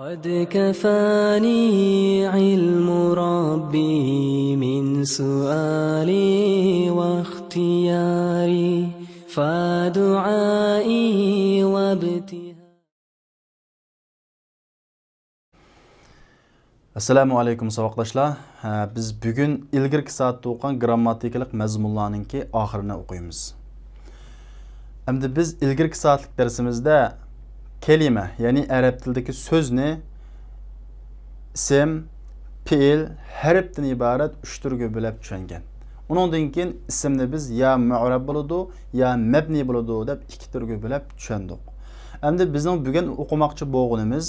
قد كفاني علم ربي من سؤالي واختياري فدعائي وابتهالي. Assalamu alaykum savaqdaşlar. Biz bugün ilgirki saatda o'qigan grammatikalik mazmunlarninki oxirini o'qiymiz. Endi biz ilgirki saatlik darsimizda kelime, ya'ni arab tilidagi so'zni ism, fe'l, harfdan iborat 3 turga bo'lib tushungan. Undan keyin ismni biz ya mu'rab bo'ladi, ya mabni bo'ladi deb 2 turga bo'lib tushundik. Endi bizning bugun o'qimoqchi bo'lganimiz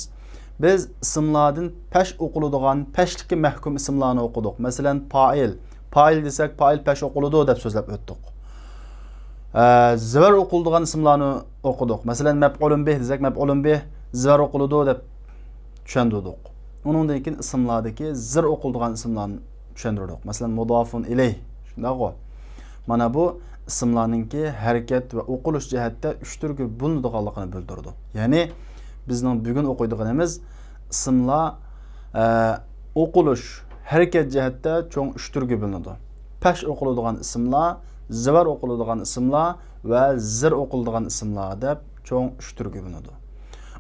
biz ismlardan peş oquladigan, peşlikka mahkum ismlarni o'qidik. Masalan, fa'il. Fa'il desak, fa'il peş oquladi deb so'zlab o'tdik. Zivar o'qiladigan ismlarni o'qidik. Masalan, maf'ulun bih desak, maf'ulun bih zivar o'qiladi deb tushundirdik. Undan keyin ismlardagi zir o'qiladigan ismlarni tushundirdik. Masalan, mudofun ilayh. Shundaqo. Mana bu ismlarningki harakat va o'qilish jihatda 3 turga bo'linadiganligini bildirdi. Ya'ni bizning bugun o'qiydiganimiz ismlar o'qilish harakat jihatda cho'ng 3 turga bo'linadi. Pesh o'qiladigan ismlar, zivar o'qiladigan ismlar va zir o'qiladigan ismlar deb cho'ng 3 turga bo'linadi.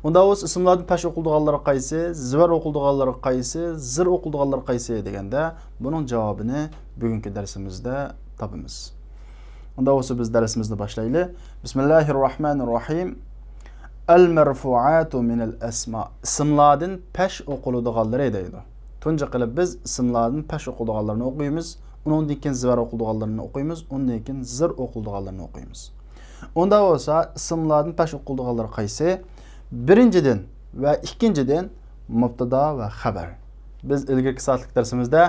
Unda o'z ismlardan pesh o'qiladiganlari qaysi, zivar o'qiladiganlari qaysi, zir o'qiladiganlari qaysi deganda buning javobini bugungi darsimizda topamiz. Unda o'zi biz darsimizni boshlaylik. Bismillahirrohmanirrohim. Al-marfu'atu min al-asma. İsimlardan peş o'qiladiganlari deydi. Tunji qilib biz isimlardan peş o'qiladiganlarini o'qiymiz. Undan keyin zivar o'qiladiganlarini o'qiymiz. Undan keyin zir o'qiladiganlarini o'qiymiz. Unda bo'lsa isimlardan peş o'qiladiganlari qaysi? Birinchidan va ikkinchidan mubtada va xabar. Biz ilgirki soatlik darsimizda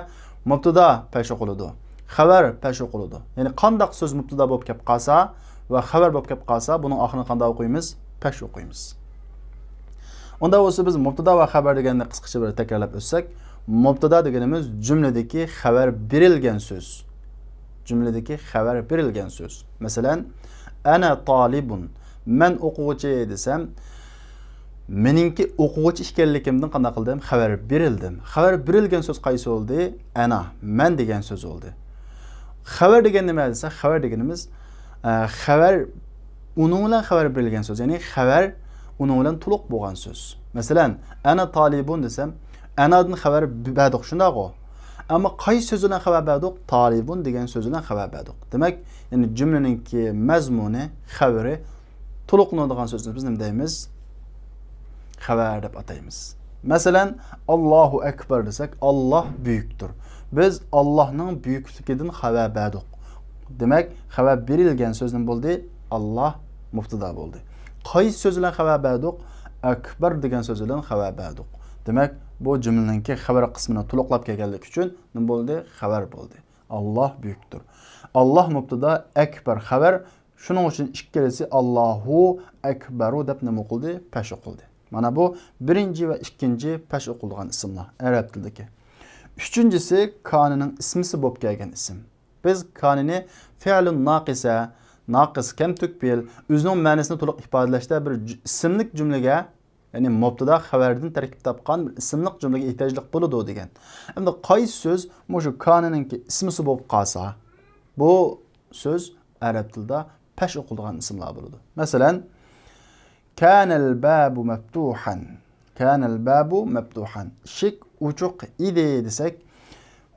mubtada peş o'qiladi, xabar peş o'qiladi. Ya'ni qandaq so'z mubtada bo'lib kelib qolsa va xabar bo'lib kelib qolsa, buning oxirini qanday o'qiymiz? Peş o'qiymiz. Unda bo'lsa biz mubtada va xabar deganni qisqacha bir takrorlab o'tsak, mubtada deganimiz jumladagi xabar berilgan so'z. Jumladagi xabar berilgan so'z. Masalan, ana talibun. Men o'quvchi desam, meningki o'quvchi ekanligimdan qanday qildim? Xabar berildim. Xabar berilgan so'z qaysi bo'ldi? Ana, men degan so'z bo'ldi. Xabar degan nima desa, xabar deganimiz xabar onun bilan xabar berilgan so'z, ya'ni xabar uning bilan to'liq bo'lgan so'z. Masalan, ana talibun desam, anadan xabar berdik, shundaqo. Ammo qaysi so'z bilan xabar berdik? Talibun degan so'z bilan xabar berdik. Demak, ya'ni jumlaningki mazmuni, xabari to'liqlanadigan so'zni biz nima deymiz? Xabar deb ataymiz. Masalan, Allohu akbar desak, Alloh buyukdir. Biz Allohning buyukligidan xabar berdik. Demak, xabar berilgan so'z nima bo'ldi? Allah mubtada bo'ldi. Qaysi so'z bilan xabar berdik? Akbar degan so'z bilan xabar berdik. Demak, bu jumlaningki xabar qismini to'liqlab kelganlik uchun nima bo'ldi? Xabar bo'ldi. Alloh buyukdir. Alloh mubtada, akbar xabar. Shuning uchun ikkalasi Allohu akbaru deb nima qildi? Pesh o'qildi. Mana bu birinchi va ikkinchi pesh o'qilgan ismlar arab tilidagi. Uchinchisi kanining ismisi bo'lib kelgan ism. Biz kanini fi'lun naqisa, naqis kam tukbil o'zining ma'nosini to'liq ifodalashda bir ismlik jumlaga, ya'ni mubtada xabardan tarkib topgan bir ismlik jumlaga ehtiyojli bo'ladi degan. Endi qaysi so'z shu kanininki ismisi bo'lib qolsa, bu so'z arab tilida pesh o'qilgan ismlar bo'ladi. Masalan, kanal babu maftuhan. Kanal babu maftuhan. Shik uchuq edi desak,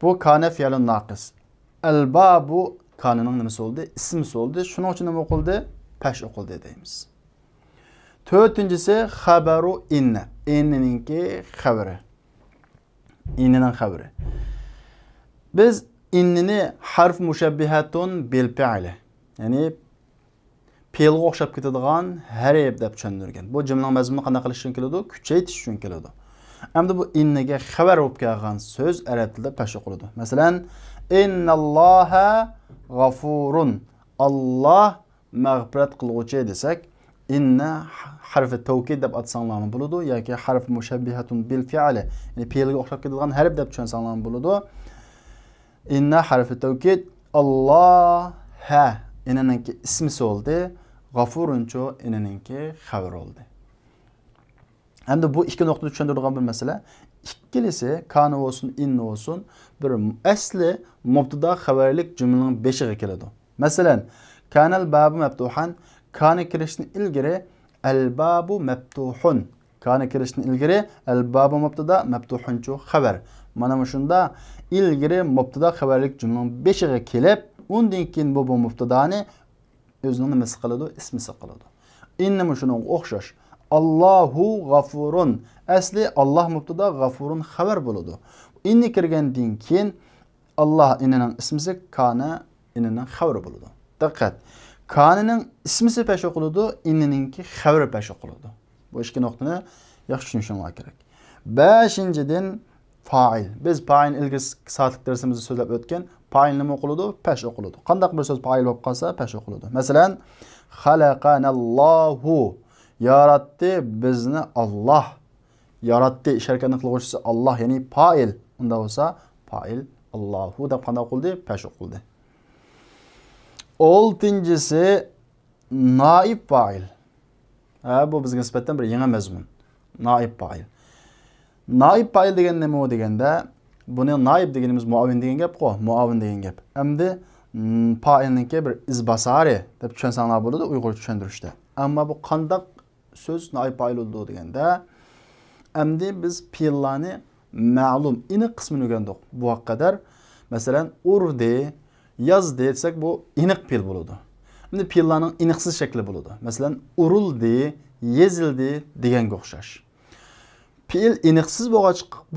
bu kana fi'lun naqis. Al babu kanının nimasi oldu? İsmisi oldu. Şunun için nima o'qildi? Pesh o'qildi deymiz. To'rtinchisi xabaru inna. Inninki xabari. Innining xabari. Biz innini harf mushabbihatun bil fi'li. Ya'ni fe'lga o'xshab ketadigan harf deb tushuntirgan. Bu jumlaning mazmunini qanday qilish uchun keladi? Kuchaytirish uchun keladi. Endi bu inniga xabar bo'lib kelgan so'z arab tilida pesh o'qiladi. Masalan, innalloha g'afurun. Allah mag'firat qiluvchi desak, inna harfi tavkid deb atsanglarmi bo'ladi yoki harf mushabbihatun bil fi'li, ya'ni fe'lga o'xshab ketadigan harf deb tushunsanlarmi bo'ladi. Inna harfi tavkid, Alloha inninki ismisi bo'ldi, g'afurunchu inninki xabar bo'ldi. Endi bu ikki nuqtada tushuntiradigan bir masala. İkkilisi kana olsun, inni olsun bir asli mubtada xabarlik jumlaning beshiga keladi. Masalan, kanal babu maftuhan, kana kirishdan ilgari al babu maftuhun. Kana kirishdan ilgari al babu mubtada maftuhun chu xabar. Mana shunda ilgari mubtada xabarlik jumlaning beshiga kelib, undan keyin bu mubtadani o'zining nimasi qiladi, ismisi qiladi. Inni shuning o'xshash. Allahu g'afurun. Asli Allah mubtada, g'afurun xabar bo'ladi. Inni kirgandan keyin Allah inning ismisi, kana inning xabari bo'ladi. Diqqat. Kananing ismisi pesh o'qiladi, inniningki xabari pesh o'qiladi. Bu ikki nuqtani yaxshi tushunishinglar kerak. 5-dan fa'il. Biz fa'il ilgari soatlik darsimizda so'zlab o'tgan, fa'il nima o'qiladi? Pesh o'qiladi. Qanday bir so'z fa'il bo'lib qolsa, pesh o'qiladi. Masalan, xalaqanallohu. Yarattı bizni Allah. Yarattı işarətinin qılğıçısı Allah, yani fa'il. Unda olsa fa'il Allahu da qanday qıldı? Peş oqıldı. 6-cisi naib fa'il. Bu bizga nisbatan bir yangi mazmun. Naib fa'il. Naib fa'il degan nima o deganda, buni naib deganimiz muavin degan gap qo'y, muavin degan gap. Endi fa'ilninki bir izbasari deb tushunsanlar bo'ladi Uyg'ur tushuntirishda. Ammo bu qanday söz naib fa'il oldu deganda, endi biz fe'llarni ma'lum iniq qismini o'rgandik. Bu kadar masalan urdi, yazdi desek bu iniq fe'l bo'ladi. Endi fe'llarning iniqsiz shakli bo'ladi. Masalan urildi, yezildi deganga o'xshash. Fe'l iniqsiz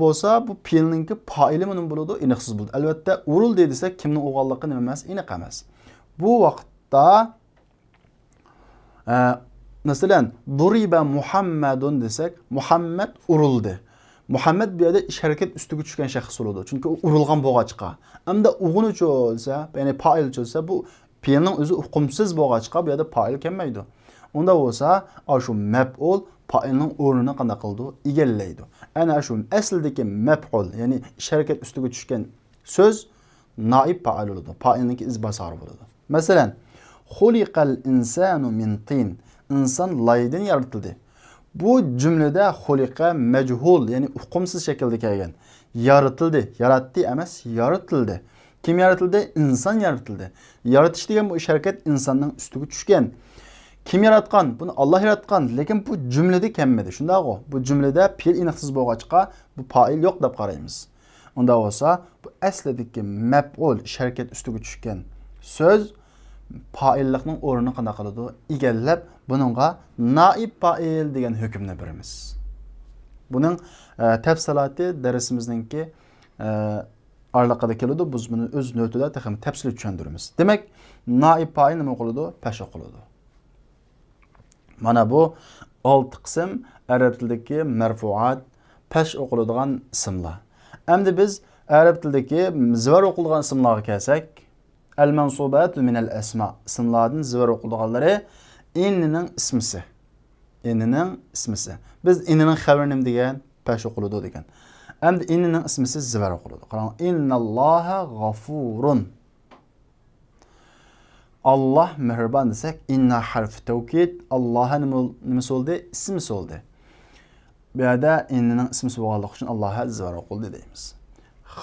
bo'lsa, bu fe'lninki fa'ili nima bo'ladi? Iniqsiz bo'ladi. Albatta urildi desek kimning o'g'anligi nima emas? Iniq emas. Bu vaqtda masalan duriba Muhammadun desek, Muhammad urildi. Muhammad bu yerda ish harakat ustiga tushgan shaxs bo'ladi. Chunki u urilgan bo'lg'achqa. Hamda o'g'ini cho'lsa, ya'ni fa'il cho'lsa, bu fe'lning o'zi hukmsiz bo'lg'achqa bu yerda fa'il kelmaydi. Unda bo'lsa, shu maf'ul fa'ilning o'rnini qanday qildi? Egallaydi. Ana shu aslidagi maf'ul, ya'ni ish harakat ustiga tushgan so'z naib fa'il bo'ladi. Fa'ilningki izbasari bo'ladi. Masalan, xuliqal insanu min tin. İnsan laydan yaratıldı. Bu cümlede xuliqa mechul, yani hukmsiz şekilde kelgan. Yaratıldı. Yarattı emas, yaratıldı. Kim yaratıldı? İnsan yaratıldı. Yaratış degan bu ish harakat insonning ustiga tushgan. Kim yaratgan? Bunu Allah yaratgan. Lekin bu cümlede kelmedi. Shunday o. Bu cümlede fe'l iniqsiz bo'lg'achqa bu fa'il yo'q deb qaraymiz. Unda bo'lsa, bu aslidagi maf'ul ish harakat ustiga tushgan so'z fa'illikning o'rnini qanday qiladi? Egallab, buningga naib fa'il degan hukmni beramiz. Buning tafsiloti darsimizninki aralaqada keladi. Biz buni o'z navbatida ham tafsil tushuntiramiz. Demak, naib fa'il nima qiladi? Pesh o'qiladi. Mana bu 6 qism arab tilidagi marfuat, pesh o'qiladigan ismlar. Endi biz arab tilidagi zivar o'qiladigan ismlarga kelsak, el-mansubat min el-asma. İsimlardan zivar o'qiladiganlari inning ismisi. Inning ismisi. Biz inning xabarini degan pesh o'qiladi degan. Endi inning ismisi zivar o'qiladi. Qarang, innalloha g'afurun. Allah mehribon desek, inna harf tavkid, Allah'a nimasi bo'ldi? Ismisi bo'ldi. Bu yerda inning ismisi bo'lganligi uchun Allohga zivar o'qildi deymiz.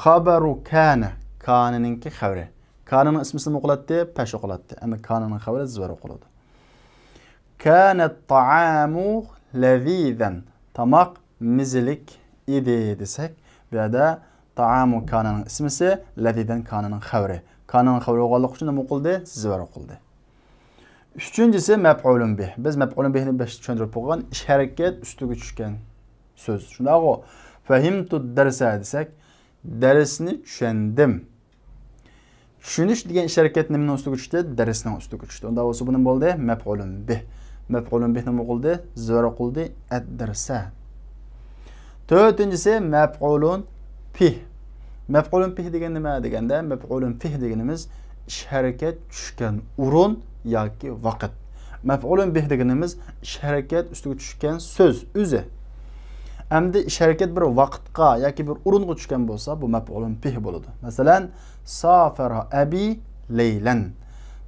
Xabaru kana, kananinki xabari. Kana'nın ismisi o'qiladi, pesh o'qiladi. Endi kana'ning xabari zivar o'qiladi. Kanat ta'amu lazizan. Tamaq mizilik idi desek, bu yerda ta'amu kana'nın ismisi, lazizan kana'nın xabari. Kana'nın xabari bo'lganligi uchun nima o'qildi? Zivar o'qildi. 3-cisi maf'ulun bih. Biz maf'ulun bihni tushuntirib qo'ygan ish harakat ustiga tushgan so'z. Shunday o. Fahimtu darsa desek, darsni tushundim. Tushunish degan ish harakat nimaning ustiga tushdi? Darsning ustiga tushdi. Unda bo'lsa bu nima bo'ldi? Maf'ulun bih. Maf'ulun bih nima qildi? Zivar o'qildi. Ad-darsa. 4-cisi maf'ulun fih. Maf'ulun fih degan nima deganda, maf'ulun fih deganimiz ish harakat tushgan o'rin yoki vaqt. Maf'ulun bih deganimiz ish harakat ustiga tushgan so'z o'zi. Endi ish harakat bir vaqtga yoki bir o'ringa tushgan bo'lsa, bu maf'ulun fih bo'ladi. Masalan, safara abi laylan.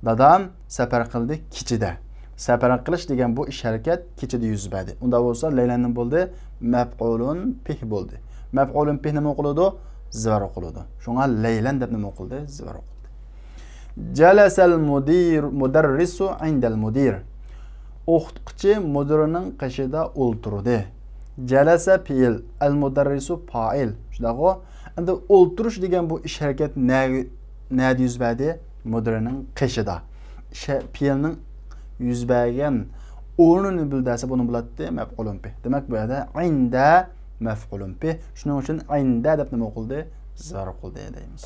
Dadam safar qildi kechida. Safar qilish degan bu ish harakat kechida yuz berdi. Unda bo'lsa laylanning bo'ldi maf'ulun bih bo'ldi. Maf'ulun bih nima o'qiladi? Zivar o'qiladi. Shunga laylan deb nima o'qildi? Zivar o'qildi. Jalasal mudarrisu indal mudir. O'qituvchi mudirining qishida o'ltirdi. Jalasa fi'il, al mudarrisu fa'il. Shunday-ku. Endi o'ltirish degan bu ish harakat nada yuz berdi? Mudirining qishida. Fi'ilning yuz bergan o'rnini bildasi buni biladi maf'ulun bih. Demak bu yerda inda maf'ulun bih. Shuning uchun inda deb nima o'qildi? Zivar o'qildi deymiz.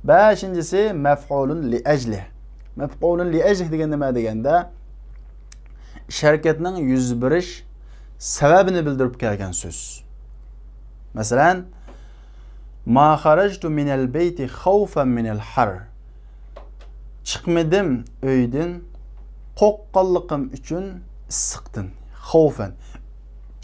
Beshinchisi maf'ulun li ajli. Maf'ulun li ajli degan nima deganda ish harakatining yuz berish sababini bildirib kelgan so'z. Masalan, ma kharajtu min al-bayti khawfan min al-har. Chiqmadim uydan qo'rqqanligim uchun issiqdan, xavfan.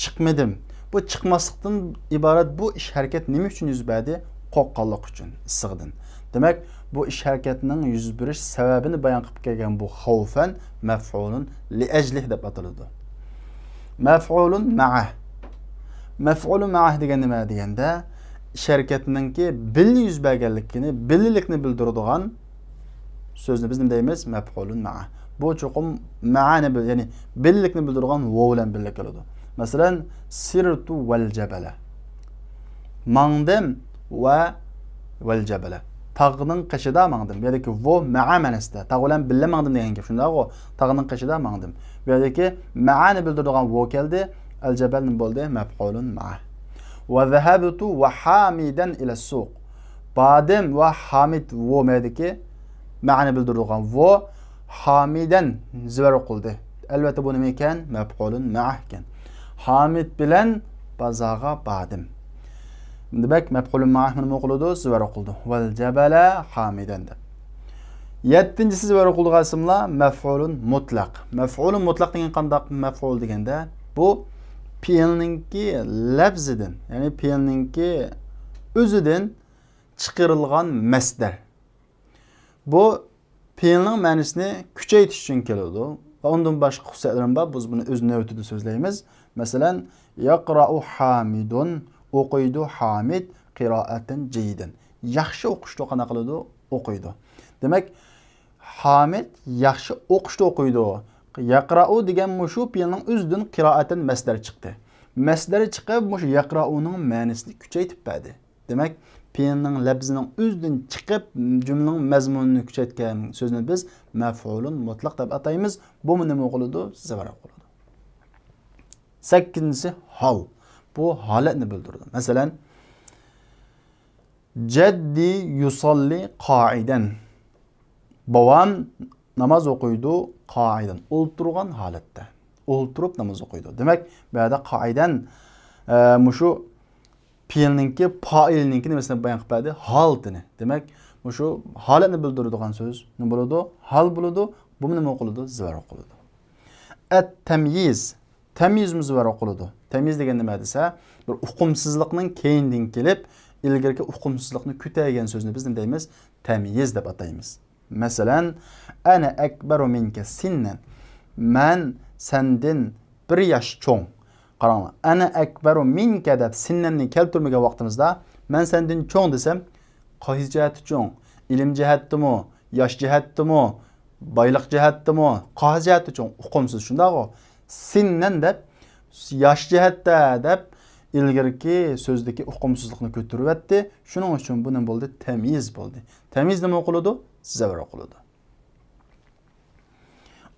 Chiqmadim. Bu chiqmaslikdan iborat bu ish harakat nima uchun yuz berdi? Qo'rqqanlik uchun, issiqdan. Demak, bu ish harakatining yuz berish sababini bayon qilib kelgan bu xavfan maf'ulun li ajlih deb ataladi. Maf'ulun ma'ah. Maf'ulun ma'ah degan nima deganda ish harakatiningki bil yuz berganligini, billilikni bildiradigan so'zni biz nima deymiz? Maf'ulun ma'ah. Bu cho'qim ma'ani bil, ya'ni billikni bildiradigan vav bilan birga keladi. Masalan, sirtu wal jabala. Mangdim va wal jabala. Tağning qishida mangdim. Bu yerdagi vav ma'a ma'nosida. Tag bilan birga mangdim degan gap. Shundaq-ku, tağning qishida mangdim. Bu yerdagi ma'ani bildiradigan vav keldi. Al jabal nima bo'ldi? Maf'ulun ma'ah. Va zahabtu va hamidan ila suq. Badim va hamid vav ma'diki ma'ani bildiradigan vav hamidan zivar o'qildi. Albatta bu nima ekan? Maf'ulun ma'ah ekan. Hamid bilan bazaga badim. Demak, maf'ulun ma'ah nima o'qiladi? Zivar o'qildi. Val jabala hamidan deb. 7-si zivar o'qilgan ismlar maf'ulun mutlaq. Maf'ulun mutlaq degan qanday maf'ul deganda bu fi'ilninki lafzidan, ya'ni fi'ilninki o'zidan chiqarilgan masdar. Bu fi'ilning ma'nosini kuchaytirish uchun keladi. Va undan boshqa xususiyatlari bor. Biz buni o'z navbatida so'zlaymiz. Masalan, yaqra'u hamidun, o'qiydi hamid qiroatan jaydan. Yaxshi o'qishni qanaqa qiladi? O'qiydi. Demak, hamid yaxshi o'qishni o'qiydi. Yaqra'u degan mushu fi'ilning o'zidan qiroatan masdar chiqdi. Masdari chiqib, mushu yaqra'uning ma'nosini kuchaytirib berdi. Demak, fi'ilning lafzining o'zidan chiqib jumlaning mazmunini kuchaytgan so'zni biz maf'ulun mutlaq deb ataymiz. Bu nima o'qiladi? Zivar o'qiladi. 8-si hol. Bu holatni bildiradi. Masalan, jaddi yusalli qa'idan. Bovam namoz o'qiydi qa'idan, o'ltirgan holatda. O'ltirib namoz o'qiydi. Demak, bu yerda qa'idan mushu fi'ilninki fa'ilninki nimasini bayon qilib berdi? Holatini. Demak, mushu holatni bildiradigan so'z nima bo'ladi? Hol bo'ladi. Bu nima o'qiladi? Zivar o'qiladi. At-tamyiz. Tamyiz zivar o'qiladi. Tamyiz degan nima desa, bir uqumsizlikning keyindan kelib, ilgirki uqumsizlikni kutaygan so'zni biz nima deymiz? Tamyiz deb ataymiz. Masalan, ana akbaru minka sinnan. Men sendin 1 yosh cho'ng. Qaranglar. Ana akbaru minka deb sinnanni keltirmagan vaqtimizda men sendin cho'ng desam, qaysi jihati cho'ng? Ilm jihatdimi, yosh jihatdimi, boylik jihatdimi, qaysi jihati cho'ng? Uqumsiz shundaq-ku. Sinnan deb yosh jihatda deb ilgirki so'zdagi uqumsizlikni ko'taribdi. Shuning uchun bu nima bo'ldi? Tamyiz bo'ldi. Tamyiz nima o'qiladi? Zivar o'qiladi.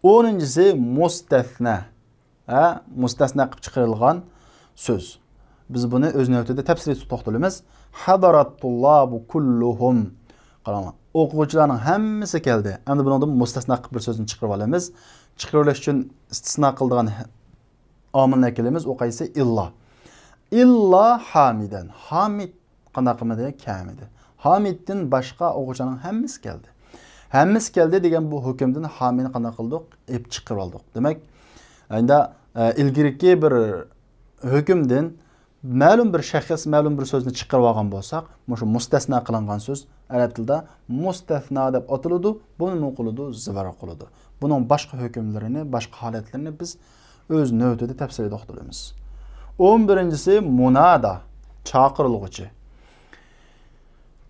10-si mustasna. Mustasna qilib chiqarilgan so'z. Biz buni o'z navbatida tafsirga to'xtalamiz. Hadaratullohu kulluhum. Qaranglar. O'quvchilarning hammasi keldi. Endi bundan mustasna qilib bir so'zni chiqarib olamiz. Chiqarish uchun istisno qiladigan omilni kelamiz. O qaysi? Illa. Illa hamidan. Hamid qanday qilmadi? Kamidi. Hamiddan boshqa o'quvchilarning hammasi keldi. Hammasi keldi degan bu hukmdan hamidni qanday qildik? Chiqarib oldik. Demak, endi ilgirki bir hukmdan ma'lum bir shaxs, ma'lum bir so'zni chiqarib olgan bo'lsak, shu mustasna qilingan so'z arab tilida mustasna deb ataladi. Buni nima qiladi? Zivar qiladi. Buning boshqa hukmlarini, boshqa holatlarini biz o'z navbatida tafsirga to'xtalamiz. 11-si munada, chaqirılğıcı.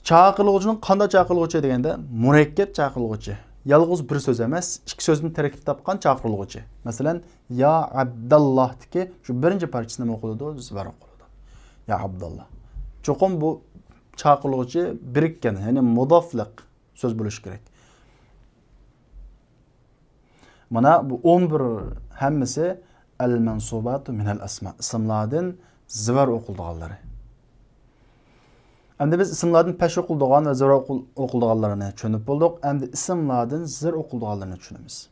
Chaqirılğıcının qanday chaqirılğıcı degende murakkab chaqirılğıcı. Yalğız bir söz emas, ikki so'zdan tarakkib topgan chaqirılğıcı. Masalan, ya Abdullohdiki shu birinchi parchasini nima o'qiladi? Zvar o'qiladi. Ya Abdulloh. Cho'qim bu chaqirılğıcı birikkan, ya'ni mudofliq so'z bo'lishi kerak. Mana bu 11 hammasi al-mansubatu min al-asma. Ismlardan zvar o'qildiganlari. Endi biz ismlardan peş o'qildigan va zir o'qildiganlarini tushunib bo'ldik. Endi ismlardan zir o'qildiganlarini tushunamiz.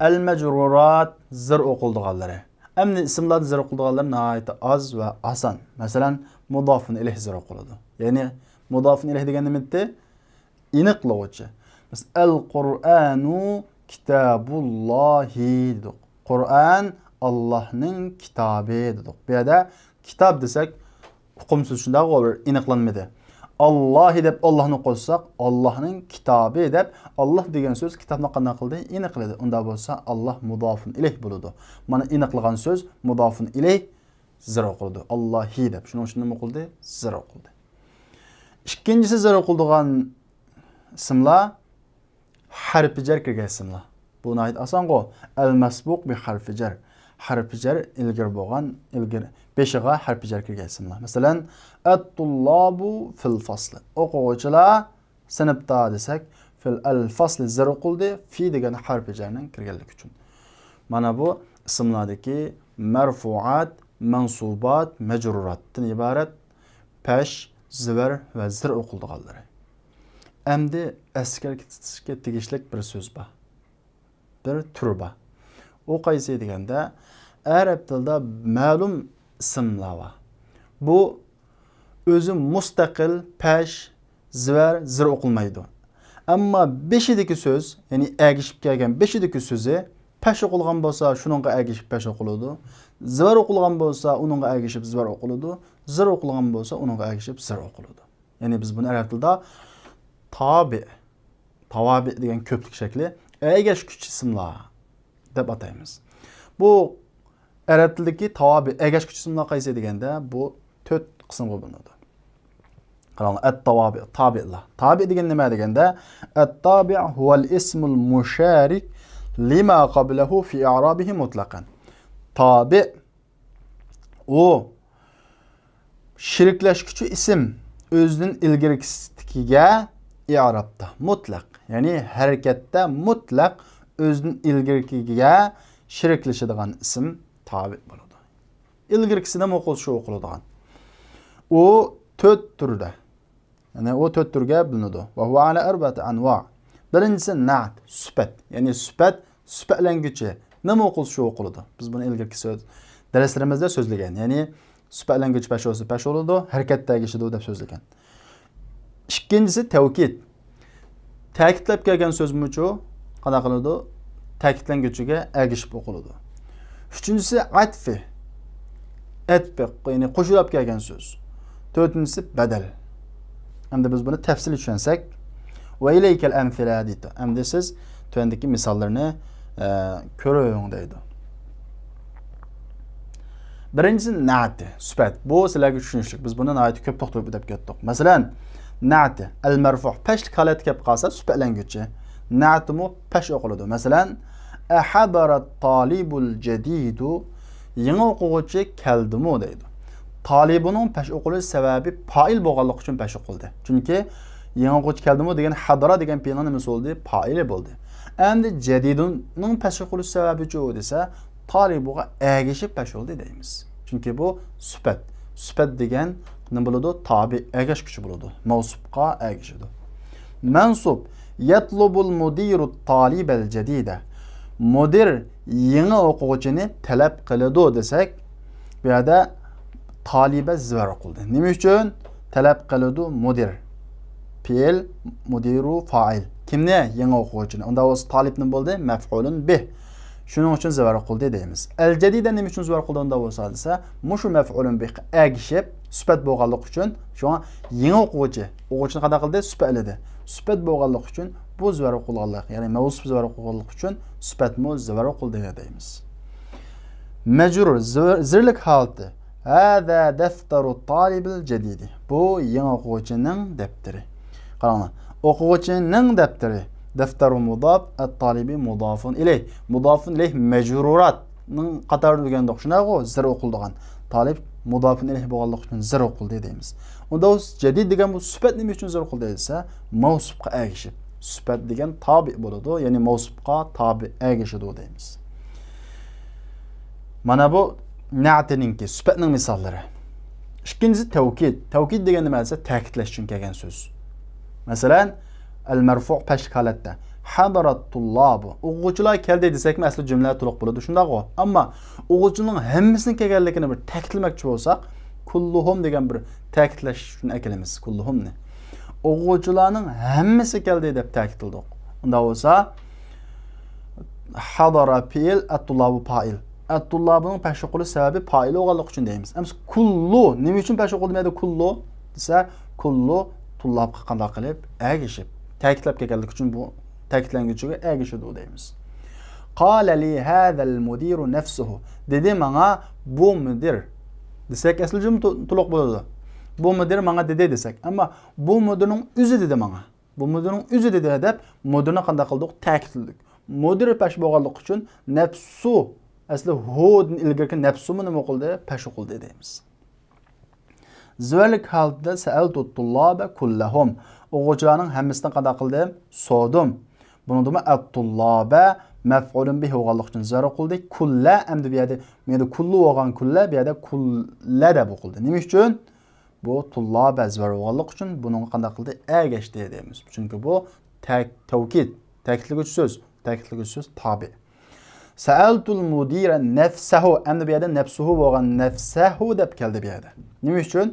Al-majrurat zir o'qildiganlari. Endi ismlardan zir o'qildiganlar nihoyat oz va oson. Masalan, mudofun ilayh zir o'qiladi. Ya'ni mudofun ilayh degan nima edi? Aniqlovchi. Biz al-Qur'anu kitabullohi dedik. Qur'on Allohning kitobi dedik. Bu yerda kitob desak hukmsiz shunday bir aniqlanmadi. Alloh deb Allohni qo'ysak, Allohning kitobi deb Alloh degan so'z kitobni qanday qildi? Aniqladi. Unda bo'lsa Alloh mudofun ilayh bo'ladi. Mana aniqlagan so'z mudofun ilayh zir o'qildi. Allohi deb. Shuning uchun nima qildi? Zir o'qildi. Ikkinchisi zir o'qildigan ismlar harfi jar kirgan ismlar. Bu nihoyat oson-ku. Al-masbuq bi harfi jar. Harfi jar ilgir bo'lgan, ilgir beshiga harfi jar kirgan ismlar. Masalan, at-tullabu fil fasl. O'quvchilar sinfda desak, fil al-fasl zir o'qildi, fi degan harfi jarning kirganligi uchun. Mana bu ismlardagi marfuat, mansubat, majruratdan iborat pesh, zvar va zir o'qildiganlari. Endi eskartishga tegishli bir so'z bor. Bir tur bor. O qaysi deganda arab tilida ma'lum ismlar bor. Bu o'zi mustaqil pesh, zvar, zir o'qilmaydi. Ammo beshidagi so'z, ya'ni agishib kelgan beshidagi so'zi pesh o'qilgan bo'lsa, shuningga agishib pesh o'qiladi. Zvar o'qilgan bo'lsa, uningga agishib zvar o'qiladi. Zir o'qilgan bo'lsa, uningga agishib zir o'qiladi. Ya'ni biz buni arab tilida tawabi degan ko'plik shakli agash kuch ismlar deb ataymiz. Bu arab tilidagi tawabi agash kuch ismlar qaysi deganda bu 4 qismga bo'linadi. Qarang, at-tawabi, tabi'lar. Tabi degan nima deganda at-tabi' huwa al-ismul musharik lima qablahu fi i'rabihi mutlaqan. Tabi o shiriklashuvchi ism o'zining ilgirisiga i'rabda mutlaq, ya'ni harakatda mutlaq o'zining ilgirisiga shiriklashadigan ism tabi bo'ladi. Ilgirisidan o'qilishi o'qiladigan. O 4 turda. Ya'ni o 4 turga bo'linadi. Va huwa ala arba'ati anwa'. Birinchisi na'at, sifat. Ya'ni sifatlanguchi. Nima o'qilishi o'qiladi? Biz buni ilgirki so'z darslarimizda so'zlagan. Ya'ni sifatlanguchi pashosi pash bo'ladi, harakatdagi ishidi deb so'zlagan. Ikkinchisi tavkid. Ta'kidlab kelgan so'zmuchu qanday qiladi? Ta'kidlanguchiga agishib o'qiladi. Uchinchisi atfi. Atbiq, ya'ni qo'shilib kelgan so'z. To'rtinchisi badal. Endi biz buni tafsil tushunsak, va ilaykal amthila deydi. Endi siz to'yandagi misollarni ko'ring deydi. Birinchisi na'ti, sifat. Bu sizlarga tushunishlik. Biz buni nihoyat ko'p to'xtalib o'tib ketdik. Masalan, na'ti al-marfu' pashlik holat kelib qolsa sifatlanguchi. Na'timu pash o'qiladi. Masalan, ahadara talibul jadidu, yangi o'quvchi keldimi deydi. Talibining pash o'qilish sababi fa'il bo'lganligi uchun pash o'qildi. Chunki yangi o'quvchi keldimi degan hadara degan fe'lning nima bo'ldi? Fa'ili bo'ldi. Endi jadiduning pash o'qilish sababi-chi desa, talibuga agishib pash o'ldi deymiz. Chunki bu sifat. Sifat degan nima bo'ladi? Tabi agash kuchi bo'ladi. Mavsufga agishadi. Mansub yatlubul mudiru talibal jadida. Mudir yangi o'quvchini talab qiladi desak, bu yerda taliba zvar o'qildi. Nima uchun? Talab qiladi mudir. Fe'l mudiru fa'il. Kimni? Yangi o'quvchini. Unda o'z talib nima bo'ldi? Maf'ulun bih. Shuning uchun zvar o'qildi deymiz. Al-jadida nima uchun zvar o'qildi unda bo'lsa desa, mushu maf'ulun bih agishib sifat bo'lganligi uchun, shu yangi o'quvchini qanday qildi? Sifatladi. Sifat bo'lganligi uchun bu zvar o'qilganlik, ya'ni mavsuf zvar o'qilganligi uchun sifatmo zvar o'qildi deymiz. Mecrur zirlik halti. Hada defteru talibil cedidi. Bu yeni okuvchining defteri. Qaranglar. O'quvchining defteri. Defteru mudaf, at-talibi mudafun ilayh. Mudafun ilayh mecruratning qatorida bo'lganda shunaqa zir o'qildigan. Talib mudafun ilayh bo'lganligi uchun zir o'qildi deymiz. Unda jadid degan bu sifat nima uchun zir o'qildi desa, mavsufga ergishib. Sifat degan tabi bo'ladi, ya'ni mavsufga tabi ergishadi deymiz. Mana bu na'tininki sifatning misollari. Ikkinchisi tavkid. Tavkid degan nima desa, ta'kidlash uchun kelgan so'z. Masalan, al-marfu' pashk holatda hadarat tullabu. O'quvchilar keldi desakmi, asli jumla to'liq bo'ladi, shundaqo. Ammo o'quvchining hammasini kelganligini bir ta'kidlamoqchi bo'lsak, kulluhum degan bir ta'kidlash uchun akalamiz kulluhumni. O'quvchilarning hammasi keldi deb ta'kidladik. Unda bo'lsa hadara fi'il at-tullabu fa'il. At-tullabning pashk qilish sababi fa'il bo'lganligi uchun deymiz. Ammo kullu nima uchun pashk qilmaydi kullu desa, kullu tullabga qanday qilib ergishib ta'kidlab kelganlik uchun bu ta'kidlanguchiga ergishadi deymiz. Qala li hadha al-mudir nafsuhu. Dedi menga bu mudir desak asl jumla to'liq bo'ladi. Bu mudir menga dedi desak, ammo bu mudirning o'zi dedi menga. Bu mudirning o'zi dedi deb mudirni qanday qildik? Ta'kidladik. Mudir pash bo'lganlik uchun nafsu asli hudin ilgirki nafsumi nima qildi? Pash qildi deymiz. Zirlik halda sa'altu tullabe kullahum. O'quvchilarning hammasidan qanday qildim? So'radim. Buningda at-tullabe maf'ulun bihi bo'lganlik uchun zar qildik. Kulla endi bu yerda menda kullu bo'lgan kulla bu yerda kulla deb o'qildi. Nima uchun? Bu tullabe zar bo'lganlik uchun buning qanday qildi? Ergashdi deymiz. Chunki bu tavkid, ta'kidlovchi so'z, ta'kidlovchi so'z tabi. Sa'altul mudira nafsahu. Endi bu yerda nafsuhu bo'lgan nafsahu deb keldi bu yerda. Nima uchun?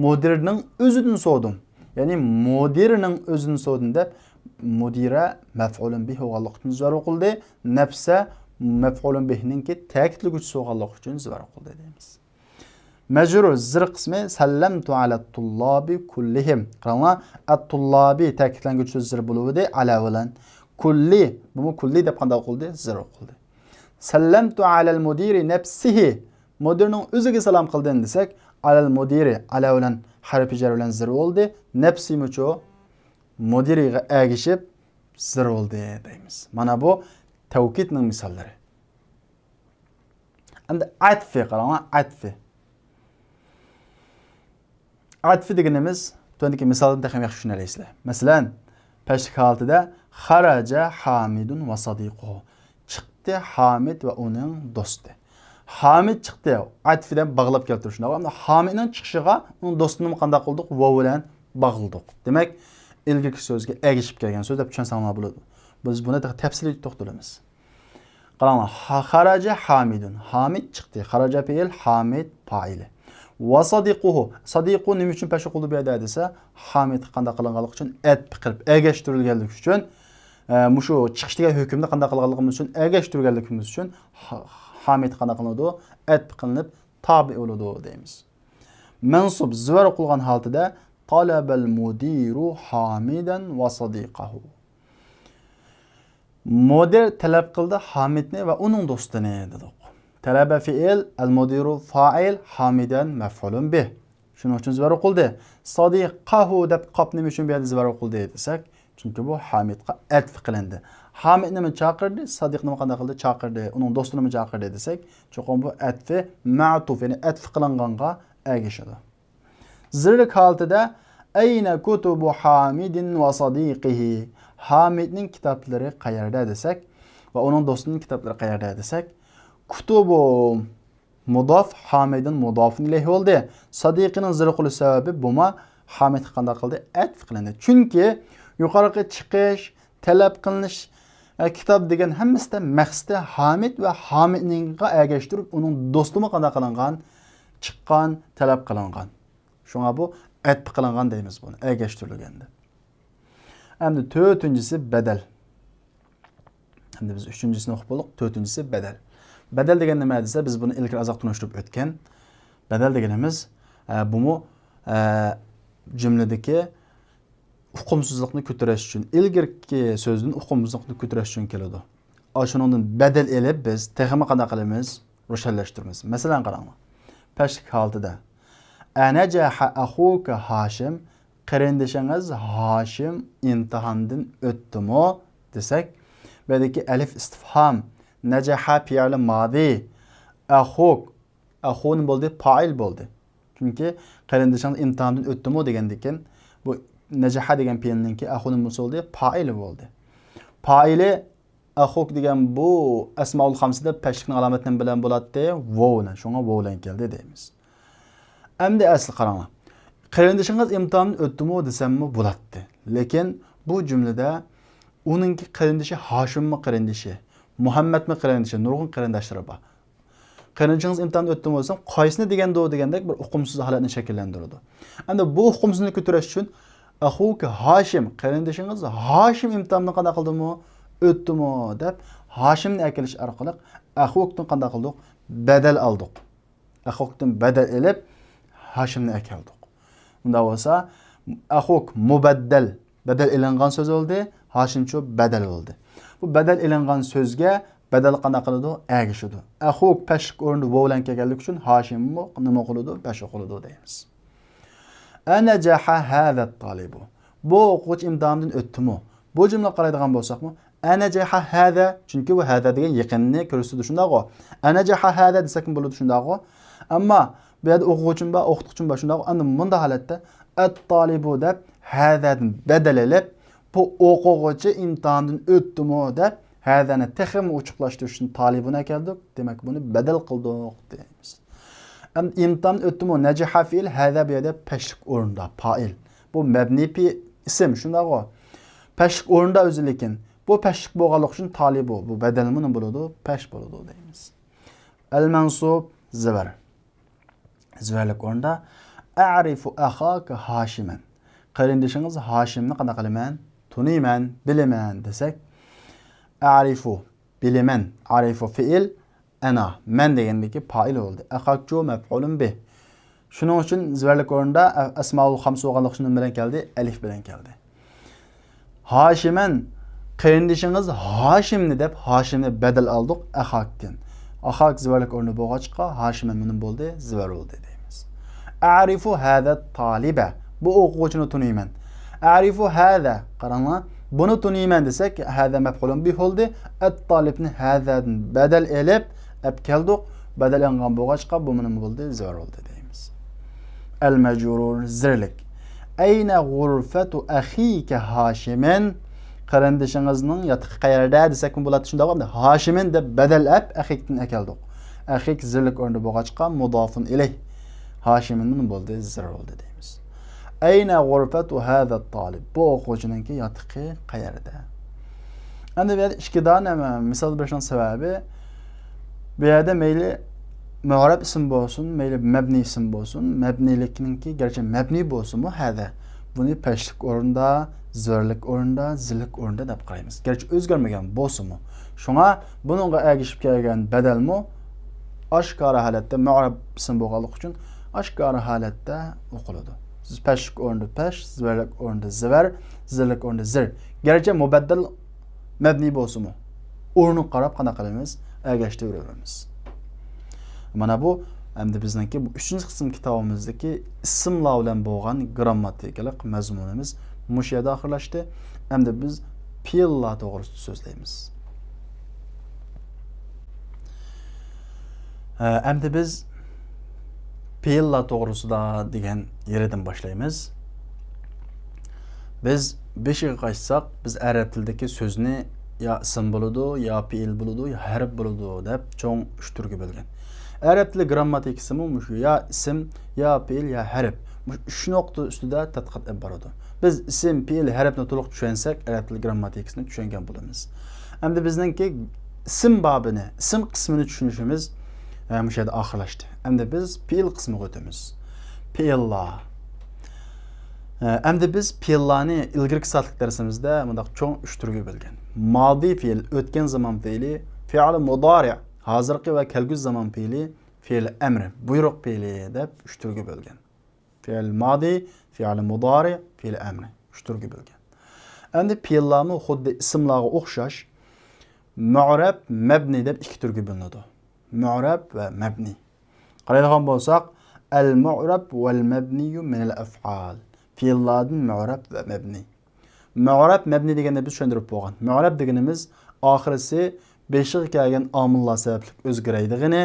Mudirning o'zidan so'radim. Ya'ni mudirning o'zini so'radim deb mudira maf'ulun bihi bo'lganlik uchun zar o'qildi. Nafsa maf'ulun bihiningki ta'kidlovchi bo'lganlik uchun zar o'qildi deymiz. Majrur zir qismi sallamtu ala tullabi kullihim. Qaranglar, at-tullabi ta'kidlanguchi so'z zir bo'ladi ala bilan. Kulli, bu kulli deb qanday o'qildi? Zir o'qildi. Sallamtu ala al-mudiri nafsihi. Mudirning o'ziga salom qildim desak, alal mudiri ala bilan harfi jar bilan zir bo'ldi. Nafsi mucho mudiriga ergishib zir bo'ldi deymiz. Mana bu tavkidning misollari. Endi atfi qaranglar, atfi. Atfi deganimiz to'ndagi misoldan ham yaxshi tushunalaysizlar. Masalan, pashk holatida xaraja Hamidun va sadiquhu. Chiqdi Hamid va uning do'sti. Hamid chiqdi. Atfidan bog'lab keltirish. Ammo Hamidning chiqishiga uning do'stini qanday qildik? Va bilan bog'ladik. Demak, ilgirki so'zga ergishib kelgan so'z deb tushunsangiz bo'ladi. Biz buni tafsiliy to'xtalamiz. Qaranglar, xaraja Hamidun. Hamid chiqdi. Xaraja fi'il, Hamid fa'ili. Va sadiquhu. Sadiqu nima uchun pashq qilib berdi desa, Hamid qanday qilinganligi uchun qilib ergashtirilganligi uchun, mushu chiqishga hukmni qanday qilganligimiz uchun ergashtirilganligimiz uchun Hamid qanday qilinadi? Qilinib tabi bo'ladi deymiz. Mansub zvar qilgan holatida talabal mudiru Hamidan va sadiqahu. Mudir talab qildi Hamidni va uning do'stini dedik. Talaba fi'il, al-mudiru fa'il, Hamidan maf'ulun bih. Shuning uchun zvar qildi. Sadiqahu deb qopni uchun bu yerda zvar qildi desak, chunki bu Hamidga atf qilindi. Hamid nima chaqirdi? Sadiq nima qanday qildi? Chaqirdi. Uning do'stini nima chaqirdi desak, cho'qim bu atfi ma'tuf, ya'ni atf qilinganga ergashadi. Zirlik holatida ayna kutubu Hamidin va sadiqihi. Hamidning kitoblari qayerda desak va uning do'stining kitoblari qayerda desak, kutubu mudaf Hamidin mudafun ilayhi bo'ldi. Sadiqining zir qilish sababi buma Hamid qanday qildi? Atf qilindi. Chunki yuqoriga chiqish, talab qilinish kitob degan hammasida maqsadi Hamid va Hamidningga ergashtirib uning do'stimi qanday qilingan, chiqqan, talab qilingan. Shunga bu atf qilingan deymiz buni, ergashtirilganda. Endi to'rtinchisi badal. Endi biz uchinchisini o'qib bo'ldik, to'rtinchisi badal. Badal degan nima desa, biz buni ilk azoq tunishtirib o'tgan. Badal deganimiz bu jumladagi hukmsizlikni ko'tarish uchun, ilgirki so'zning hukmsizlikni ko'tarish uchun keladi. Shuningdan badal elib biz texmi qanday qilamiz? ro'shanlashtiramiz. Masalan qaranglar. Pashlik holatida anajaha axuka Hashim, qarindishingiz Hashim imtihondan o'tdimi desak, bu yerdagi alif istifhom, najaha fi'li modi, axun bo'ldi, fa'il bo'ldi. Chunki qarindishingiz imtihondan o'tdimi degandan keyin bu najaha degan fe'lninki axun bo'ldi, fa'ili bo'ldi. Fa'ili axuk degan bu asmaul xamsida pashlikning alomati bilan bo'ladi, vovna, shunga vovlan keldi deymiz. Endi asli qaranglar. Qarindishingiz imtihondan o'tdimi desammi bo'ladi. Lekin bu jumlada uningki qarindishi Hashimmi qarindishi, Muhammadmi qarindishi, nurg'un qarindoshlari bor. Qarindishingiz imtihondan o'tdimi desam, qaysini degandek bir uqumsiz holatni shakllantiradi. Endi bu uqumsizni ko'tarish uchun axuka Hashim, qarindishingiz Hashim imtihondan qanday qildimi, o'tdimi deb Hashimni akilish orqali axukdan qanday qildik? Badal oldik. Axukdan badal elib Hashimni akaldik. Unda bo'lsa axuk mubaddal, badal elingan so'z bo'ldi, Hashimcho badal bo'ldi. Bu badal elingan so'zga badal qanday qiladi? Agishidi. Axuk pashlik o'rnida vovlan kelganlik uchun Hashimmi nima qiladi? Pashlik qiladi deymiz. Anajaha hada talibu. Bu o'quvchi imtihondan o'tdimi? Bu jumla qaraydigan bo'lsakmi, anajaha hada, chunki bu hada degan yaqinni ko'rsatadi shundaqo. Anajaha hada desak bo'ladi shundaqo. Ammo bu yerda o'quvchim bor, o'qituvchim bor shundaqo. Endi bunda holatda at-talibu deb hadadan badal elib, bu o'quvchi imtihondan o'tdimi deb hadani texim ochiqlashtirish uchun talibuna keldik. Demak, buni badal qildik deymiz. İmtihan o'tdimi najaha fi'l hada bu yerda pashlik o'rnida fa'il. Bu mabni fi ism shundaqo. Pashlik o'rnida o'zi lekin bu pashlik bo'lganlik uchun talibu, bu badalmi nima bo'ladi? Pash bo'ladi deymiz. Al-mansub zivar. Zivarlik o'rnida a'rifu akhaka Hashiman. Qarindishingiz Hashimni qanday qilaman? Tuniyman, bilaman desak, a'rifu bilaman, arifu fi'il ana, men degandagi fa'il bo'ldi. Akhakchu maf'ulun bih. Shuning uchun zivarlik o'rnida asmaul xams bo'lganlik uchun nima bilan keldi? Alif bilan keldi. Hashiman, qarindishingiz Hashimni deb Hashimni badal oldik akhakdan. Akhak zivarlik o'rnida bo'lg'achqa Hashiman nima bo'ldi? Zivar bo'ldi deymiz. A'rifu hada taliba. Bu o'quvchini tuniyman. A'rifu hada, qaranglar, buni tuniyman desak, hada maf'ulun bih bo'ldi. At-talibni hadadan badal elib keldik. Badal elingan bo'lg'achqa bu nima bo'ldi? Zivar bo'ldi deymiz. Al-majrur zirlik. Ayna ghurfatu akhika Hashiman? Qarindishingizning yotiqi qayerda desak bo'ladi shunda bo'ldi. Hashimin deb badal ab akhikdan akaldik. Akhik zirlik o'rnida bo'lg'achqa mudofun ilayh. Hashiminning bo'ldi, zir bo'ldi deymiz. Ayna ghurfatu hada talib? Bu o'quvchininki yotiqi qayerda? Endi bu yerda ikki dona misol berishning sababi bu yerda mayli mu'rab ism bo'lsin, mayli mabni ism bo'lsin, mabnilikninki garchi mabni bo'lsin-mu hada. Buni pashlik o'rnida, zo'rlik o'rnida, zillik o'rnida deb qaraymiz. Garchi o'zgarmagan bo'lsin-mu. Shunga buningga agishib kelgan badalmi oshkora holatda mu'rab ism bo'lganlik uchun oshkora holatda o'qiladi. Siz pashlik o'rnida pash, zo'rlik o'rnida zivar, zillik o'rnida zir. Garchi mubaddal mabni bo'lsin-mu. O'rni qarab qanaqa qilamiz? Agashtiramiz. Mana bu endi bizningki bu 3-qism kitobimizdagi ismlar bilan bo'lgan grammatikalik mazmunimiz mush yerda oxirlashdi. Endi biz fe'llar to'g'risida so'zlaymiz. Endi biz fe'llar to'g'risida degan yerdan boshlaymiz. Biz 5ga qaytsak, biz arab tilidagi so'zni ya ism bo'ladi, ya fe'l bo'ladi, ya harf bo'ladi deb cho'ng 3 turga bo'lgan. Arab tili grammatikasi shu ya ism, ya fe'l, ya harf. Shu nuqta ustida tadqiq olib boradi. Biz ism, fe'l, harfni to'liq tushunsak, arab tili grammatikasini tushungan bo'lamiz. Endi bizningki ism babini, ism qismini tushunishimiz shu yerda oxirlashdi. Endi biz fe'l qismiga o'tamiz. Fe'llar. Endi biz fe'llarni ilgirki soatlik darsimizda bundaq cho'ng 3 turga bo'lgan. Madi fe'l, o'tgan zamon fe'li, fi'l mudari', hozirgi va kelgusi zamon fe'li, fe'l amri, buyruq fe'li deb 3 turga bo'lgan. Fe'l madi, fe'l mudari', fe'l amri 3 turga bo'lgan. Endi fe'llarni xuddi ismlarga o'xshash mu'rab, mabni deb 2 turga bo'linadi. mu'rab va mabni. Qaraydigan bo'lsak, al-mu'rab wal mabni min al-af'al. Fe'illardan mu'rab va mabni. Mu'rab mabni deganda biz tushuntirib bo'lgan. Mu'rab deganimiz oxirisi beshiga kelgan omillar sababli o'zgaraydigini,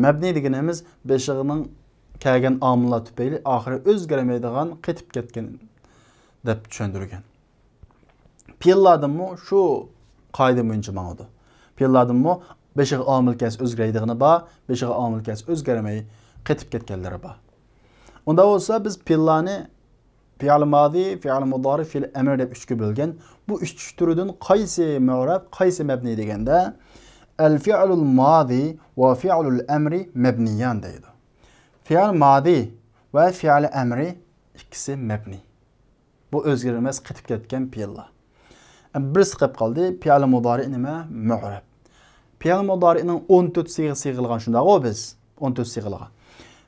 mabni deganimiz beshigining kelgan omillar tufayli oxiri o'zgarmaydigan, ketib ketgan deb tushuntirgan. Fe'illardanmi shu qoida bo'yicha ma'noda. Fe'illardanmi beshiga omil kelsa o'zgaraydigini bor, beshiga omil kelsa o'zgarmay ketib ketganlari bor. Unda bo'lsa biz fe'illarni fi'l madi, fi'l mudari, fi'l amr deb uchga bo'lgan. Bu uch turidan qaysi mu'rab, qaysi mabni deganda al-fi'lul madi va fi'lul amri mabniyan deydi. Fi'l madi va fi'l amri ikkisi mabni. Bu o'zgarmas ketib ketgan fe'llar. Birisi qolib qoldi, fi'l mudari nima? Mu'rab. Fi'l mudarining 14 siyg'i siyg'ilgan shundaq-ku biz 14 siyg'ilgan.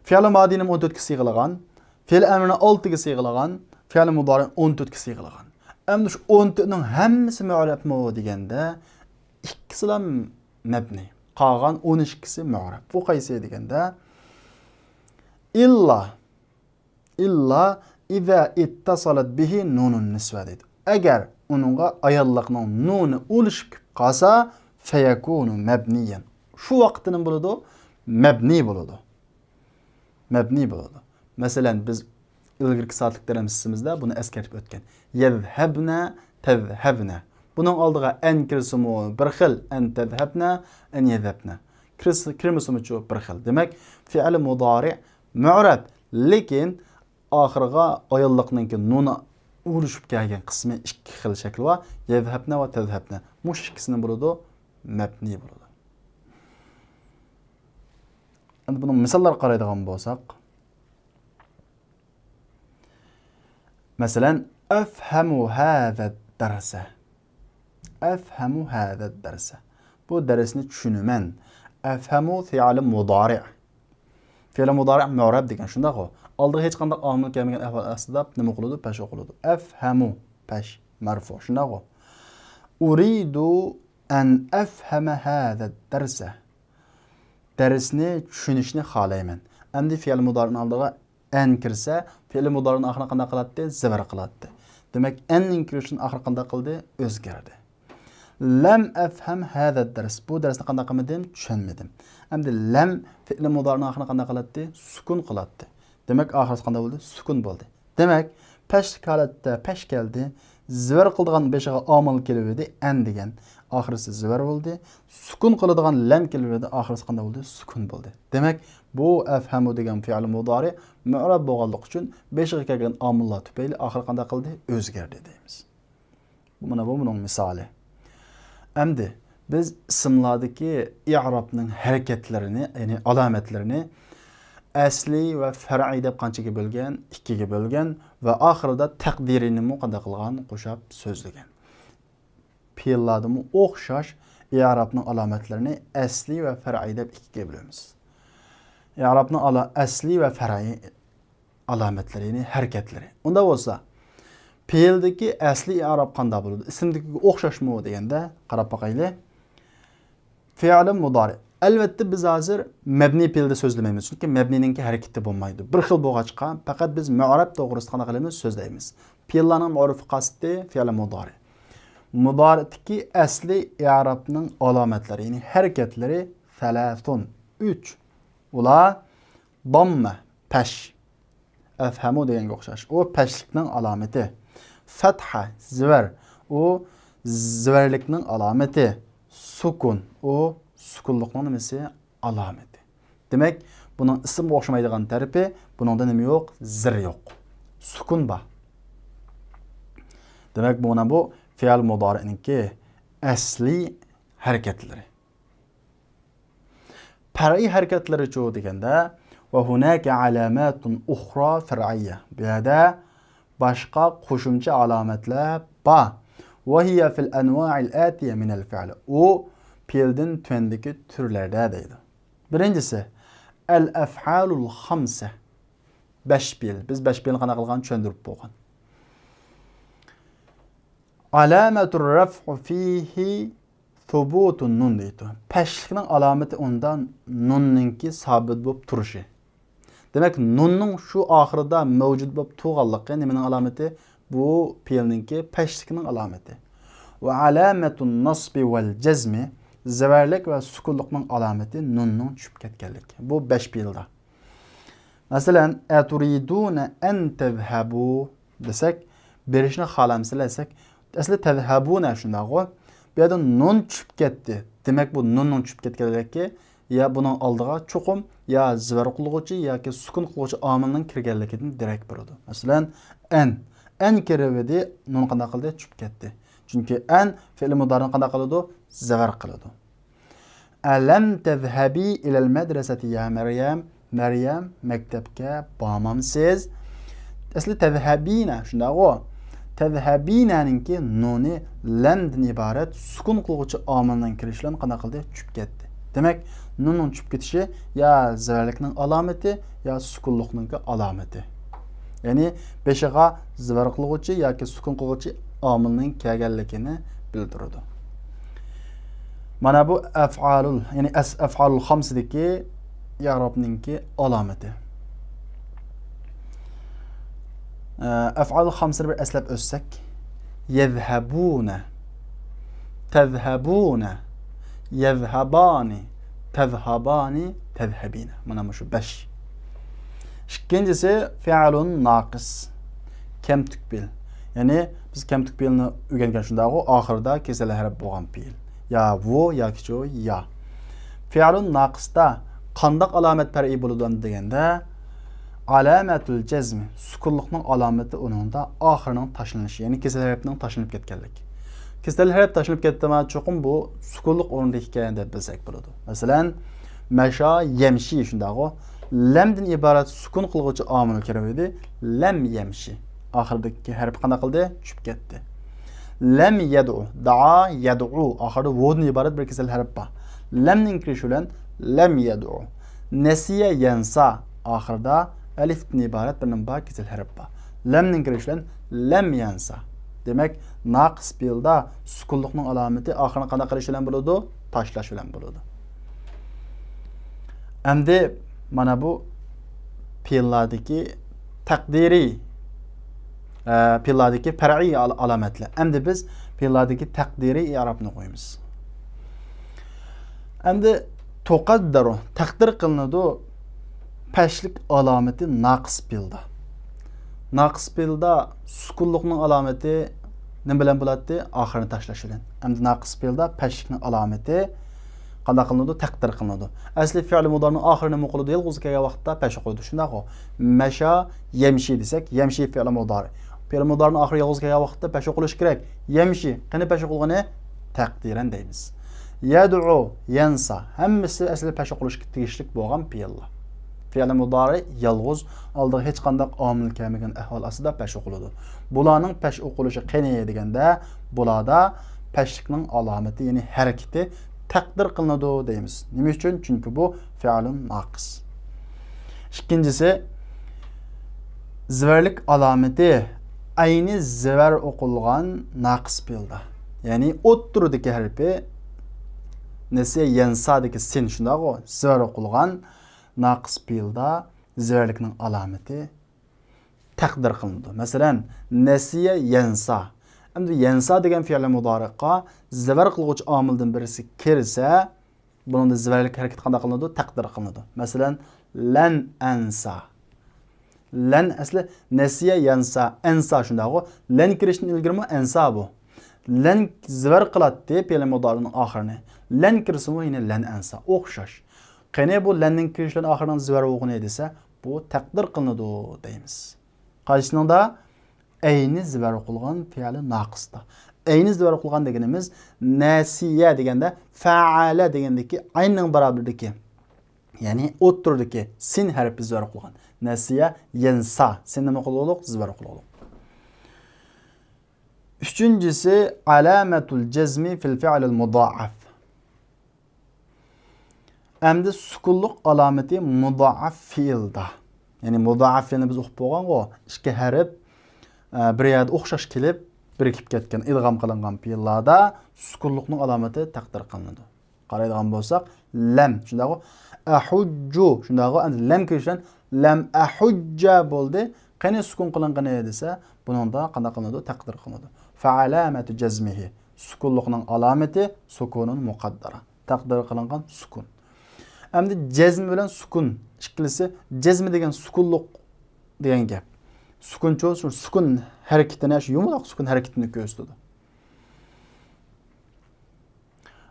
Fi'l madining 14 ga siyg'ilgan, fi'l amrini 6 ga siyg'ilgan, fi'l mudari 14 ga siyg'ilgan. Endi shu 14 ning hammasi mu'rabmi deganda ikkisi ham mabni. Qolgan 12si mu'rab. Bu qaysi deganda illa iza ittasalat bihi nunun nisva deydi. Agar uningga ayollikning nuni o'lishib qolsa fayakunu mabniyan. Shu vaqtning bo'ladi, mabni bo'ladi. Mabni bo'ladi. Masalan biz ilgirki soatlik darsimizda buni eskartib o'tgan. Yazhabna tazhabna. Buning oldiga an kirsimi bir xil, an tazhabna, an yazhabna. Kirmisimi bir xil. Demak, fi'l mudari mu'rab, lekin oxiriga ayollikning nuni urishib kelgan qismi ikki xil shakli va yazhabna va tazhabna. Mush ikkisini bo'ladi, mabni bo'ladi. Endi buni misollar qaraydigan bo'lsak, masalan, afhamu hada darsa. Afhamu hada darsa. Bu darsni tushunaman. Afhamu fi'l mudari. Fi'l mudari mu'rab degan shundaq-ku. Oldiga hech qanday omil kelmagan aslida nima qiladi? Pash o'qiladi. Afhamu pash marfu shundaq-ku. Uridu an afhama hada darsa. Darsni tushunishni xohlayman. Endi fi'l mudarining oldiga an kirsa, fi'l mudarining oxirida qanday qiladi? Zavar qiladi. Demak, anning kirishining oxiri qanday qildi? O'zgardi. Lam afham hada dars. Bu darsni qanday qilmadim? Tushunmadim. Endi lam fi'l mudarining oxirida qanday qiladi? Sukun qiladi. Demak, oxirisi qanday bo'ldi? Sukun bo'ldi. Demak, pash holatda pash keldi. Zavar qiladigan beshiga omil kelibdi, an degan. Oxirisi zavar bo'ldi. Sukun qiladigan lam kelibdi, oxirisi qanday bo'ldi? Sukun bo'ldi. Demak, bu afhamu degan fi'l mudari mu'rab bo'lganligi uchun beshiga kelgan omillar tufayli oxiri qanday qildi? O'zgardi deymiz. Mana bu buning misoli. Endi biz ismlardagi i'robning harakatlarini, ya'ni alomatlarini asli va far'iy deb qanchaga bo'lgan? Ikkiga bo'lgan va oxirida taqdirini qanday qilgan? Qo'shib so'zlagan. Fe'illarning o'xshash i'robning alomatlarini asli va far'iy deb ikkiga bo'lamiz. I'robning asli va far'iy alomatlarini, harakatlari. Unda bo'lsa, fe'ildagi asli i'rob qanday bo'ladi? Ismdagiga o'xshashmi deganda qarab boqaylik. Fi'l mudari. Albatta biz hozir mabni fe'lda so'zlamaymiz, chunki mabniningki harakati bo'lmaydi. Bir xil bo'lg'achqa faqat biz mu'rab to'g'risida qanday qilamiz? So'zlaymiz. Fe'llarning mu'rif qasdi fi'l mudari. Mudaridagi asli i'robning alomatlari, ya'ni harakatlari salatun 3. Ular damma, pash. Afhamu deganga o'xshash. O pashlikning alomati. Fatha, zvar. O zvarlikning alomati. Sukun. O sukunlikning nimasi? Alomati. Demak, buning ism o'xshamaydigan tarafi, buningda nima yo'q? Zir yo'q. Sukun bor. Demak, bu fi'l mudari'ninki asli harakatlari. Far'iy harakatlari chu deganda va hunaka alamatun ukhra far'iyya. Bu yerda boshqa qo'shimcha alomatlar bor. Va hiya fil anwa'il atiya min al-fi'l. U fe'ldan tuandagi turlarda deydi. Birinchisi al-af'alul khamsa. 5 fe'l. Biz 5 fe'lni qanday qilgan tushuntirib bo'lgan. Alamatur raf'u fihi Thubutun nun deydi. Peşlikning alameti ondan nunninki sabit bo'lib turishi. Demek nunning shu oxirida mavjud bo'lib turganligi nimaning alameti? Bu fe'lninki peşlikning alameti. Ve alametun nasbi vel cezmi zavarlik ve sukunlukning alameti nunning tushib ketganlik. Bu 5 fe'lda. Masalan, aturiduna en tezhabu desek, berishni xohlamsizlar desek, asli tezhabuna shunday-ku. Bu yerda nun tushib ketdi. Demak bu nunning tushib ketganligi ya buning oldiga cho'qim ya zivar qilguvchi yoki sukun qilguvchi omilning kirganligidan darak beradi. Masalan, en kiribdi nun qanday qildi? Tushib ketdi. Chunki en fe'l mudori'ni qanday qiladi? Zivar qiladi. Alam tezhabi ila al-madrasati ya Maryam? Maryam maktabga bormamsiz? Asli tezhabina shunday-ku. Tezhabinaninki nuni lamdan iborat sukun qilguvchi omilning kirishidan qanday qildi? Tushib ketdi. Demek nunun tushib ketishi ya zivarlikning alameti ya sukunlikning alameti. Yani beshiga zivar qilguvchi yoki sukun qilguvchi omilning kelganligini bildiradi. Mana bu af'alul, yani af'alul xamsidagi i'robninki alameti. Af'alul xamsini bir eslab o'tsak, yezhabuna, tezhabuna, yezhabani, tezhabani, tezhabina. Mana şu 5. İkincisi fi'alun naqis. Kemtik bil. Yani biz kemtik bilni o'rgangan shunday-ku, oxirida kesal harf bo'lgan fe'l. Ya bu yoki shu ya. Fi'alun naqisda qanday alomat far'i bo'ladi deganda alamatul jazmi, sukunlikning alomati uningda oxirining tashlanishi, ya'ni kesal harfning tashlanib ketganligi. Kesal harf tashlanib ketdimi, cho'qim bu sukunlik o'rnida ekan deb bilsak bo'ladi. Masalan, masha yemshi shunday-ku. Lamdan iborat sukun qilguvchi omil kirib edi. Lam yemshi. Oxiridagi harf qanday qildi? Tushib ketdi. Lam yad'u, da'a yad'u. Oxirida voddan iborat bir kesal harf bor. Lamning kirishi bilan lam yad'u. Nasiya yansa. Oxirida alifdan iborat bir nima kesal harf bor. Lamning kirishi bilan lam yansa. Demek naqis fe'lda sukunlikning alomati oxirini qanday qilish bilan bo'ladi? Tashlash bilan bo'ladi. Endi mana bu fe'llardagi taqdiriy fe'llardagi far'iy alomatlar. Endi biz fe'llardagi taqdiriy i'robni qo'yamiz. Endi tuqaddaru taqdir qilinadi pashlik alomati naqis fe'lda. Naqis fe'lda sukunlikning alomati nima bilan bo'ladi? Oxirini tashlash bilan. Endi naqis fe'lda pashlikning alomati qanday qilinadi? Taqdir qilinadi. Asli fe'l mudori'ning oxirini nima qiladi? Yolg'iz kelgan vaqtda pash qo'ydi. Shunday-ku. Masha yemshi desak, yemshi fe'l mudori. Fe'l mudori'ning oxiri yolg'iz kelgan vaqtda pash qo'yish kerak. Yemshi, qani pash qo'ygani? Taqdiran deymiz. Yad'u, yansa. Hammasi asli pash qo'yishga tegishli bo'lgan fe'llar. Fe'l mudori yolg'iz oldiga hech qanday omil kelmagan ahvol ostida pash qo'yiladi. Bularning pash qo'yishi qani deganda, bularda pashlikning alomati, ya'ni harakati taqdir qilinadi deymiz. Nima uchun? Chunki bu fe'lun naqis. İkincisi zivarlik alomati ayni zivar o'qilgan naqis fe'lda. Ya'ni o'ttiridagi harfi nasiya yansadagi sin shunday-ku, zivar o'qilgan naqis fe'lda zivarlikning alomati taqdir qilinadi. Masalan, nasiya yansa. Endi yansa degan fe'l mudori'ga zivar qilguvchi omildan birisi kirsa, buningda zivarlik harakat qanday qilinadi? Taqdir qilinadi. Masalan, lan ansa. Lan asli nasiya yansa, ansa shunday-ku. Lan kirishdan ilgirmi ansa bu. Lan zivar qiladi fe'l mudori'ning oxirini. Lan kirsimi yine lan ansa. O'xshash. Qani bu lanning kirishidan oxirining zivar o'g'ini desa, bu taqdir qilinadi deymiz. Qaysisida ayni zivar o'qilgan fe'li naqisda. Ayni zivar o'qilgan deganimiz nasiya deganda fa'ala degandagi ayning barobaridagi, ya'ni o'ttirdagi sin harfi zivar o'qilgan. Nasiya yansa. Sin nima qildik? Zivar o'qildik. Üçüncüsü alamatul cezmi fil fi'lil mudaaf. Endi sukunluq alameti mudaaf fi'ilda. Yani mudaaf fi'lini biz o'qib bo'lgan-ku, ikki harf bir yerda o'xshash kelib, birikib ketgan, idg'am qilingan fe'llarda sukunlikning alomati taqdir qilinadi. Qaraydigan bo'lsak, lam, shundaqo ahujju, shundaqo endi lam kirishdan lam ahujja bo'ldi. Qani sukun qilingan desa, buningda qanday qilinadi? Taqdir qilinadi. Fa alamatu jazmihi, sukunlikning alomati sukunun muqaddara, taqdir qilingan sukun. Endi jazm bilan sukun ikkilisi, jazm degan sukunlik degan gap. Sukuncho shu sukun harakatini, shu yumaloq sukun harakatini ko'rsatadi.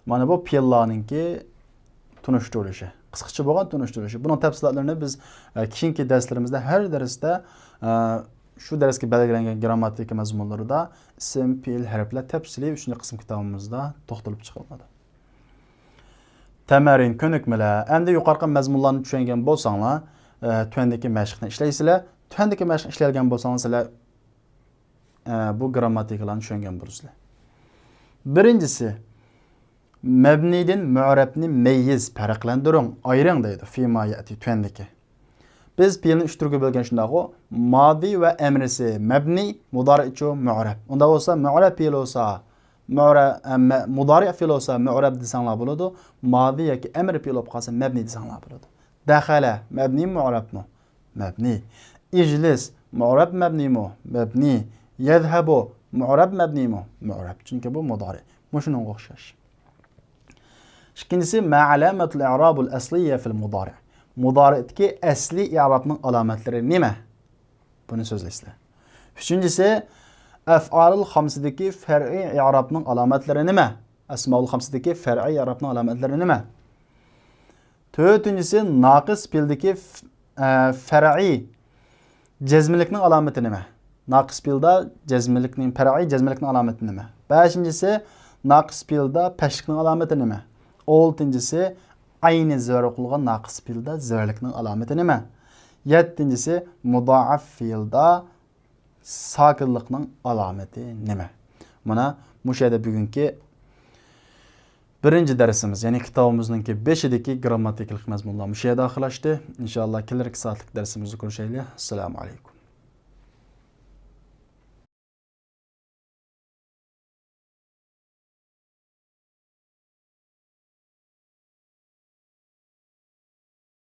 Mana bu fe'llarningki tunishtirilishi, qisqacha bo'lgan tunishtirilishi. Buning tafsilotlarini biz keyingi darslarimizda har darsda shu darsga belgilangan grammatika mazmunlarida ism, fe'l, harflar tafsiliy 3-qism kitobimizda to'xtalib chiqiladi. Tamarin ko'nikmalar. Endi yuqorqi mazmunlarni tushungan bo'lsanglar, tuandagi mashqni ishlaysizlar. Tuandagi mashq ishlangan bo'lsangiz, sizlar bu grammatikalarni tushungan bo'lasizlar. Birinchisi, mabniydan mu'rabni mayyiz, farqlantiring, ayring deydi. Fima yati tuandagi. Biz fe'lni 3 turga bo'lgan shundaqo, madi va amrisi, mabni, mudari cho mu'rab. Unda bo'lsa mu'rab fe'l bo'lsa, mudari fe'l bo'lsa mu'rab desanglar bo'ladi, madi yoki amr fe'l bo'lib qolsa mabni desanglar bo'ladi. Dakhala mabni mu'rabmi? Mabni. İclis mu'rab mabnimi? Mabni. Yadhabu mu'rab mabnimi? Mu'rab. Çünkü bu mudari. Bu şunun o'xshash. İkincisi ma alamatul i'rabul asliya fil mudari. Mudari'dagi asli i'rabning alomatlari nima? Buni so'zlaysizlar. Üçüncüsü af'alul xamsidagi far'iy i'rabning alomatlari nima? Asmaul xamsidagi far'iy i'rabning alomatlari nima? To'rtinchisi naqis fe'ldagi far'iy jazmlikning alomati nima? Naqis fe'lda jazmlikning far'iy jazmlikning alomati nima? Beshinchisi naqis fe'lda pashlikning alomati nima? Oltinchisi ayni zar o'qilgan naqis fe'lda zarlikning alomati nima? Yettinchisi mudoaf fe'lda sokinlikning alomati nima? Mana bu yerda bugungi birinchi darsimiz, ya'ni kitobimizningki 5-dagi grammatikalik mazmunlar bu yerda oxirlashdi. Inshaalloh kelarki soatlik darsimizni ko'rishaylik. Assalomu alaykum.